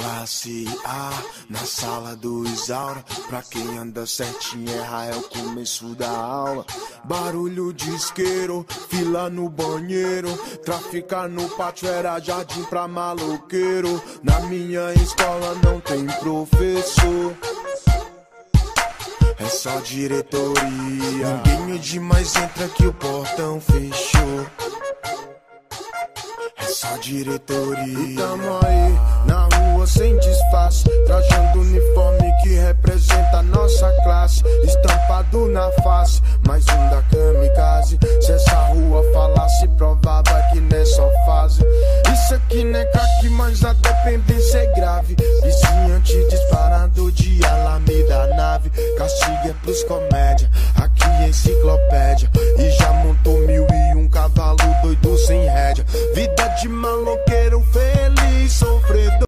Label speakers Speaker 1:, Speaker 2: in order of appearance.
Speaker 1: Classe A, na sala do Isaura. Pra quem anda certinho, erra é o começo da aula. Barulho de isqueiro, fila no banheiro. Traficar no pátio era jardim pra maloqueiro. Na minha escola não tem professor, é só diretoria. Ninguém demais entra que o portão fechou, é só diretoria. Tamo aí na rua sem disfarce, trajando uniforme que representa a nossa classe. Estampado na face, mais um da kamikaze. Se essa rua falasse, provava que não é só fase. Isso aqui não é crack, mas a dependência é grave. Viciante disparado de Alameda nave. Castigo é pros comédia, aqui é enciclopédia. E já montou 1001 cavalo doido sem rédea. Vida de maloqueiro feliz, sofredor.